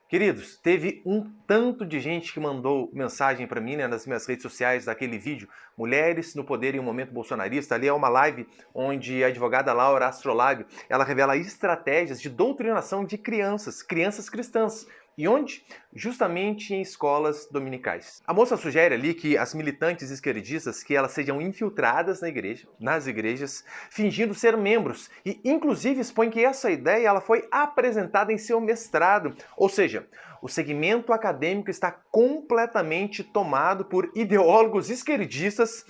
Queridos, teve um tanto de gente que mandou mensagem para mim, né, nas minhas redes sociais daquele vídeo Mulheres no Poder em um Momento Bolsonarista. Ali é uma live onde a advogada Laura Astrolabio, ela revela estratégias de doutrinação de crianças cristãs. E onde? Justamente em escolas dominicais. A moça sugere ali que as militantes esquerdistas que elas sejam infiltradas nas igrejas, fingindo ser membros, e inclusive expõe que essa ideia ela foi apresentada em seu mestrado, ou seja, o segmento acadêmico está completamente tomado por ideólogos esquerdistas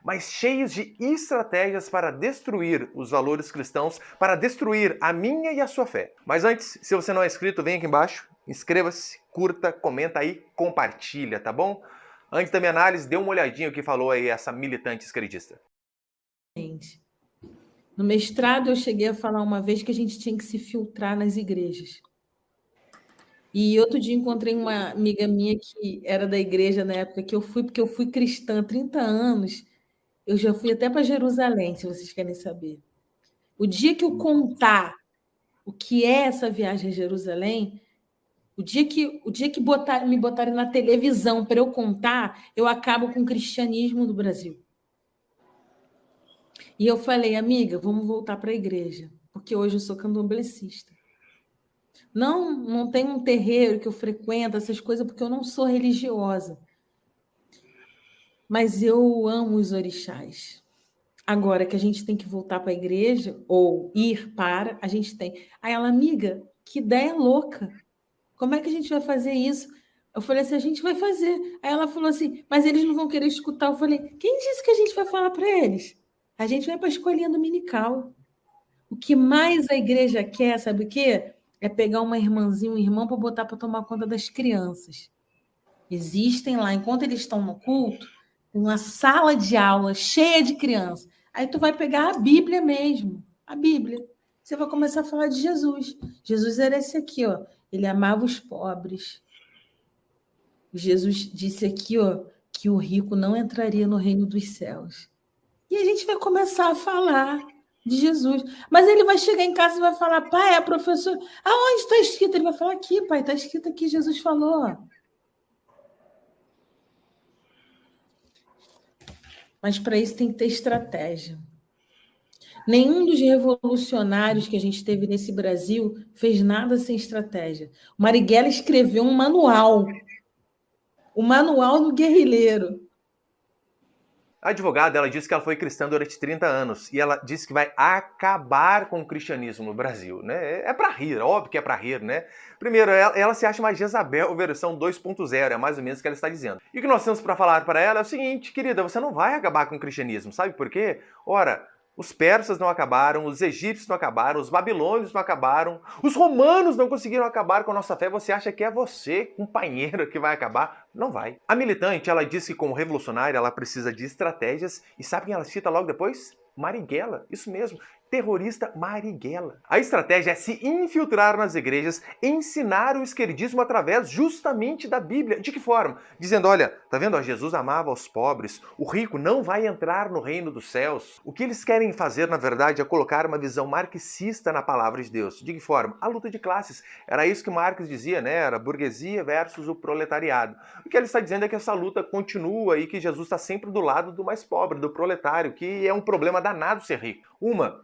mas cheios de estratégias para destruir os valores cristãos, para destruir a minha e a sua fé. Mas antes, se você não é inscrito, vem aqui embaixo, inscreva-se, curta, comenta aí, compartilha, tá bom? Antes da minha análise, dê uma olhadinha o que falou aí essa militante esquerdista. No mestrado, eu cheguei a falar uma vez que a gente tinha que se filtrar nas igrejas. E outro dia encontrei uma amiga minha que era da igreja na época que eu fui, porque eu fui cristã há 30 anos. Eu já fui até para Jerusalém, se vocês querem saber. O dia que eu contar o que é essa viagem a Jerusalém, o dia que me botarem na televisão para eu contar, eu acabo com o cristianismo do Brasil. E eu falei, amiga, vamos voltar para a igreja, porque hoje eu sou candomblessista. Não tem um terreiro que eu frequento, essas coisas, porque eu não sou religiosa. Mas eu amo os orixás. Agora que a gente tem que voltar para a igreja, ou ir para, a gente tem. Aí ela, amiga, que ideia louca. Como é que a gente vai fazer isso? Eu falei assim, a gente vai fazer. Aí ela falou assim, mas eles não vão querer escutar. Eu falei, quem disse que a gente vai falar para eles? A gente vai para a escolinha dominical. O que mais a igreja quer, sabe o quê? É pegar uma irmãzinha, um irmão para botar para tomar conta das crianças. Existem lá, enquanto eles estão no culto, uma sala de aula cheia de crianças. Aí tu vai pegar a Bíblia mesmo, a Bíblia. Você vai começar a falar de Jesus. Jesus era esse aqui, ó. Ele amava os pobres. Jesus disse aqui, ó, que o rico não entraria no reino dos céus. E a gente vai começar a falar de Jesus. Mas ele vai chegar em casa e vai falar, pai, a professora, aonde está escrito? Ele vai falar aqui, pai, está escrito aqui, Jesus falou. Mas para isso tem que ter estratégia. Nenhum dos revolucionários que a gente teve nesse Brasil fez nada sem estratégia. Marighella escreveu um manual, o Manual do Guerrilheiro. A advogada, ela disse que ela foi cristã durante 30 anos e ela disse que vai acabar com o cristianismo no Brasil, né? É pra rir, óbvio que é pra rir, né? Primeiro, ela se acha uma Jezabel versão 2.0, é mais ou menos o que ela está dizendo. E o que nós temos para falar para ela é o seguinte, querida, você não vai acabar com o cristianismo, sabe por quê? Ora, os persas não acabaram, os egípcios não acabaram, os babilônios não acabaram, os romanos não conseguiram acabar com a nossa fé. Você acha que é você, companheiro, que vai acabar? Não vai. A militante, ela diz que como revolucionária, ela precisa de estratégias. E sabe quem ela cita logo depois? Marighella, isso mesmo, terrorista Marighella. A estratégia é se infiltrar nas igrejas, ensinar o esquerdismo através justamente da Bíblia. De que forma? Dizendo, olha, tá vendo? Ó, Jesus amava os pobres, o rico não vai entrar no reino dos céus. O que eles querem fazer, na verdade, é colocar uma visão marxista na palavra de Deus. De que forma? A luta de classes. Era isso que Marx dizia, né? Era a burguesia versus o proletariado. O que ele está dizendo é que essa luta continua e que Jesus está sempre do lado do mais pobre, do proletário, que é um problema danado ser rico.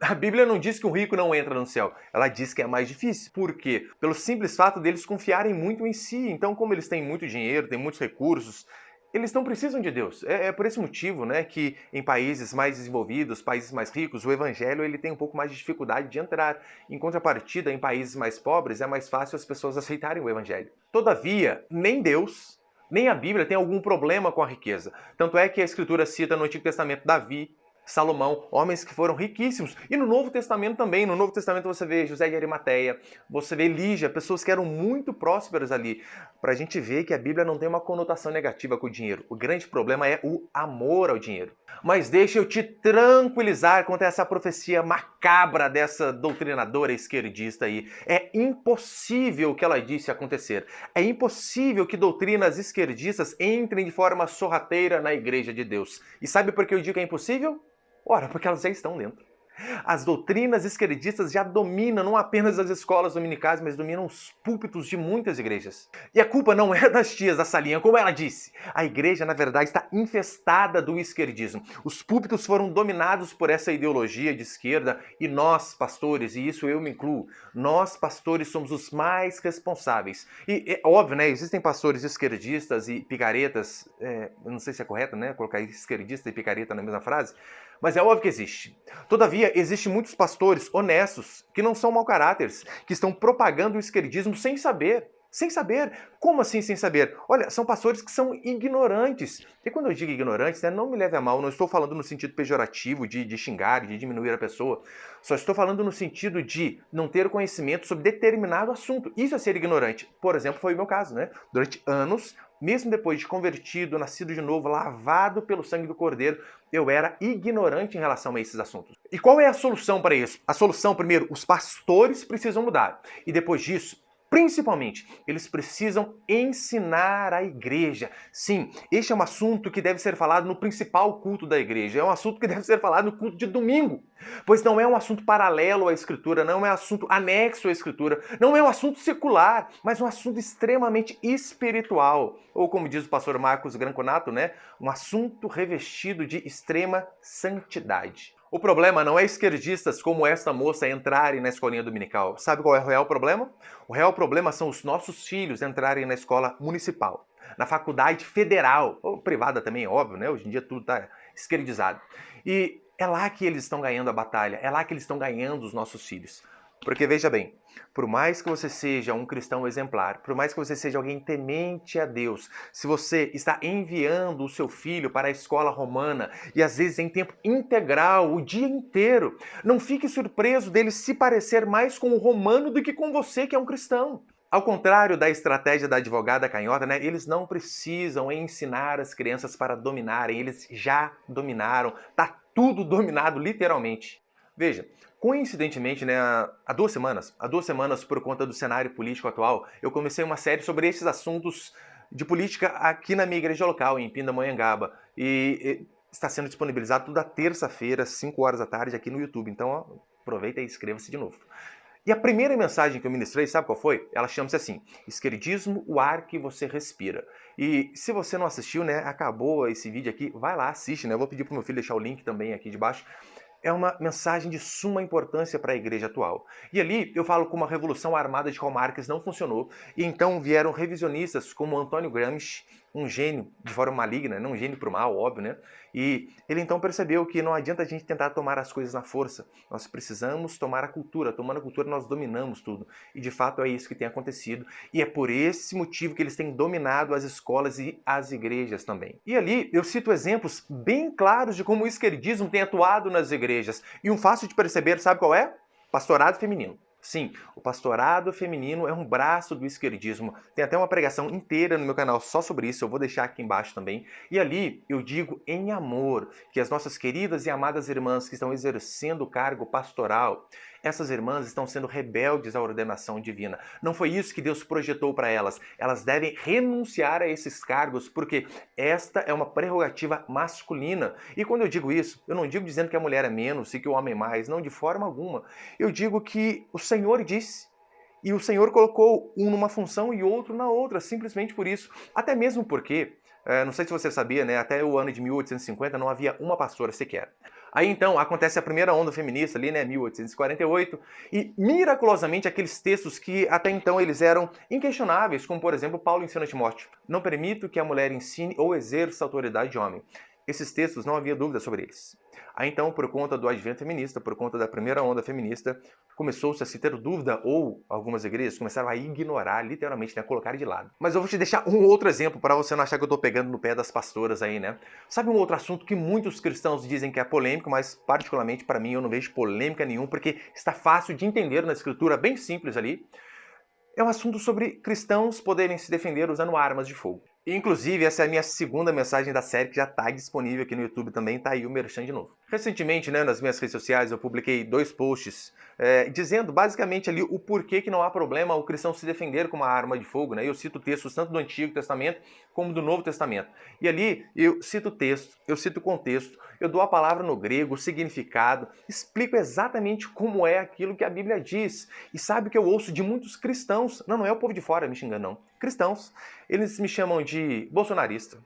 A Bíblia não diz que um rico não entra no céu, ela diz que é mais difícil. Por quê? Pelo simples fato deles confiarem muito em si. Então, como eles têm muito dinheiro, têm muitos recursos, eles não precisam de Deus. É por esse motivo, né, que em países mais desenvolvidos, países mais ricos, o evangelho ele tem um pouco mais de dificuldade de entrar. Em contrapartida, em países mais pobres, é mais fácil as pessoas aceitarem o evangelho. Todavia, nem Deus, nem a Bíblia tem algum problema com a riqueza. Tanto é que a Escritura cita no Antigo Testamento Davi, Salomão, homens que foram riquíssimos. E no Novo Testamento também. No Novo Testamento você vê José de Arimateia, você vê Lígia, pessoas que eram muito prósperas ali. Para a gente ver que a Bíblia não tem uma conotação negativa com o dinheiro. O grande problema é o amor ao dinheiro. Mas deixa eu te tranquilizar quanto a essa profecia macabra dessa doutrinadora esquerdista aí. É impossível o que ela disse acontecer. É impossível que doutrinas esquerdistas entrem de forma sorrateira na Igreja de Deus. E sabe por que eu digo que é impossível? Ora, porque elas já estão dentro. As doutrinas esquerdistas já dominam não apenas as escolas dominicais, mas dominam os púlpitos de muitas igrejas. E a culpa não é das tias da salinha, como ela disse. A igreja, na verdade, está infestada do esquerdismo. Os púlpitos foram dominados por essa ideologia de esquerda e nós, pastores, e isso eu me incluo, nós, pastores, somos os mais responsáveis. E é óbvio, né? Existem pastores esquerdistas e picaretas, eu não sei se é correto, né? Colocar esquerdista e picareta na mesma frase, mas é óbvio que existe. Todavia, existem muitos pastores honestos que não são mau caráteres, que estão propagando o esquerdismo sem saber. Sem saber. Como assim sem saber? Olha, são pastores que são ignorantes. E quando eu digo ignorantes, né, não me leve a mal, não estou falando no sentido pejorativo de xingar, de diminuir a pessoa. Só estou falando no sentido de não ter conhecimento sobre determinado assunto. Isso é ser ignorante. Por exemplo, foi o meu caso, né? Durante anos, mesmo depois de convertido, nascido de novo, lavado pelo sangue do Cordeiro, eu era ignorante em relação a esses assuntos. E qual é a solução para isso? A solução, primeiro, os pastores precisam mudar. E depois disso, principalmente, eles precisam ensinar a igreja. Sim, este é um assunto que deve ser falado no principal culto da igreja. É um assunto que deve ser falado no culto de domingo. Pois não é um assunto paralelo à Escritura, não é um assunto anexo à Escritura, não é um assunto secular, mas um assunto extremamente espiritual. Ou como diz o pastor Marcos Granconato, né? Um assunto revestido de extrema santidade. O problema não é esquerdistas como esta moça entrarem na escolinha dominical. Sabe qual é o real problema? O real problema são os nossos filhos entrarem na escola municipal, na faculdade federal, ou privada também, é óbvio, né? Hoje em dia tudo está esquerdizado. E é lá que eles estão ganhando a batalha, é lá que eles estão ganhando os nossos filhos. Porque veja bem, por mais que você seja um cristão exemplar, por mais que você seja alguém temente a Deus, se você está enviando o seu filho para a escola romana e às vezes em tempo integral, o dia inteiro, não fique surpreso dele se parecer mais com o romano do que com você que é um cristão. Ao contrário da estratégia da advogada canhota, né, eles não precisam ensinar as crianças para dominarem, eles já dominaram, tá tudo dominado literalmente. Veja, coincidentemente, né, há 2 semanas, por conta do cenário político atual, eu comecei uma série sobre esses assuntos de política aqui na minha igreja local, em Pindamonhangaba. E está sendo disponibilizado toda terça-feira, às 5 horas da tarde, aqui no YouTube. Então, ó, aproveita e inscreva-se de novo. E a primeira mensagem que eu ministrei, sabe qual foi? Ela chama-se assim, Esquerdismo, o ar que você respira. E se você não assistiu, né, acabou esse vídeo aqui, vai lá, assiste, né? Eu vou pedir pro meu filho deixar o link também aqui de baixo. É uma mensagem de suma importância para a igreja atual. E ali eu falo como a Revolução Armada de Karl Marx não funcionou, e então vieram revisionistas como Antônio Gramsci, um gênio de forma maligna, não um gênio para o mal, óbvio, né? E ele então percebeu que não adianta a gente tentar tomar as coisas na força, nós precisamos tomar a cultura, tomando a cultura nós dominamos tudo. E de fato é isso que tem acontecido, e é por esse motivo que eles têm dominado as escolas e as igrejas também. E ali eu cito exemplos bem claros de como o esquerdismo tem atuado nas igrejas. E um fácil de perceber, sabe qual é? Pastorado feminino. Sim, o pastorado feminino é um braço do esquerdismo. Tem até uma pregação inteira no meu canal só sobre isso, eu vou deixar aqui embaixo também. E ali eu digo em amor que as nossas queridas e amadas irmãs que estão exercendo o cargo pastoral, essas irmãs estão sendo rebeldes à ordenação divina. Não foi isso que Deus projetou para elas. Elas devem renunciar a esses cargos, porque esta é uma prerrogativa masculina. E quando eu digo isso, eu não digo dizendo que a mulher é menos e que o homem é mais, não, de forma alguma. Eu digo que o Senhor disse, e o Senhor colocou um numa função e outro na outra, simplesmente por isso. Até mesmo porque, não sei se você sabia, né, até o ano de 1850 não havia uma pastora sequer. Aí então acontece a primeira onda feminista ali, né, 1848, e miraculosamente aqueles textos que até então eles eram inquestionáveis, como por exemplo Paulo ensina a Timóteo, não permito que a mulher ensine ou exerça a autoridade de homem. Esses textos não havia dúvida sobre eles. Aí então, por conta do advento feminista, por conta da primeira onda feminista, começou-se a se ter dúvida, ou algumas igrejas começaram a ignorar, literalmente, né, colocar de lado. Mas eu vou te deixar um outro exemplo para você não achar que eu estou pegando no pé das pastoras aí, né? Sabe um outro assunto que muitos cristãos dizem que é polêmico, mas particularmente para mim eu não vejo polêmica nenhuma, porque está fácil de entender na escritura, bem simples ali. É um assunto sobre cristãos poderem se defender usando armas de fogo. Inclusive, essa é a minha segunda mensagem da série que já está disponível aqui no YouTube também, tá aí o merchan de novo. Recentemente, né, nas minhas redes sociais, eu publiquei 2 posts dizendo basicamente ali o porquê que não há problema o cristão se defender com uma arma de fogo. Né? Eu cito textos tanto do Antigo Testamento como do Novo Testamento. E ali eu cito o texto, eu cito o contexto, eu dou a palavra no grego, o significado, explico exatamente como é aquilo que a Bíblia diz. E sabe que eu ouço de muitos cristãos, não é o povo de fora me xingando não, cristãos, eles me chamam de bolsonarista,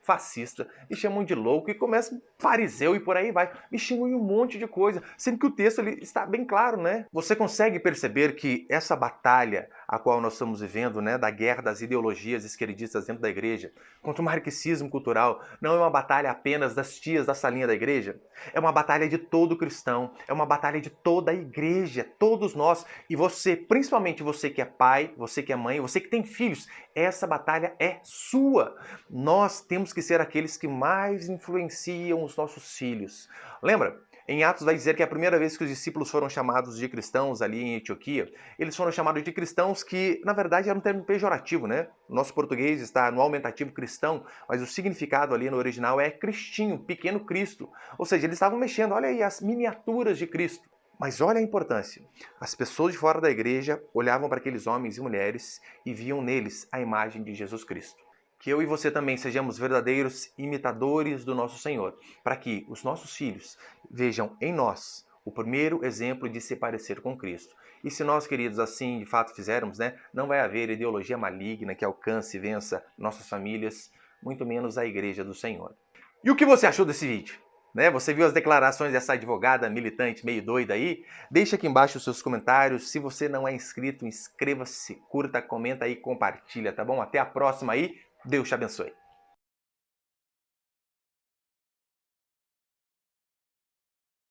fascista, me chamam de louco e começam fariseu e por aí vai. Me xingam de um monte de coisa, sendo que o texto ali está bem claro, né? Você consegue perceber que essa batalha a qual nós estamos vivendo, né, da guerra das ideologias esquerdistas dentro da igreja, contra o marxismo cultural, não é uma batalha apenas das tias da salinha da igreja? É uma batalha de todo cristão, é uma batalha de toda a igreja, todos nós. E você, principalmente você que é pai, você que é mãe, você que tem filhos, essa batalha é sua. Nós temos que ser aqueles que mais influenciam os nossos filhos. Lembra? Em Atos vai dizer que a primeira vez que os discípulos foram chamados de cristãos ali em Antioquia, eles foram chamados de cristãos que, na verdade, era um termo pejorativo, né? O nosso português está no aumentativo cristão, mas o significado ali no original é cristinho, pequeno Cristo. Ou seja, eles estavam mexendo, olha aí, as miniaturas de Cristo. Mas olha a importância. As pessoas de fora da igreja olhavam para aqueles homens e mulheres e viam neles a imagem de Jesus Cristo. Que eu e você também sejamos verdadeiros imitadores do nosso Senhor, para que os nossos filhos vejam em nós o primeiro exemplo de se parecer com Cristo. E se nós, queridos, assim de fato fizermos, né, não vai haver ideologia maligna que alcance e vença nossas famílias, muito menos a igreja do Senhor. E o que você achou desse vídeo? Né? Você viu as declarações dessa advogada militante meio doida aí? Deixa aqui embaixo os seus comentários. Se você não é inscrito, inscreva-se, curta, comenta aí, compartilha, tá bom? Até a próxima aí. Deus te abençoe.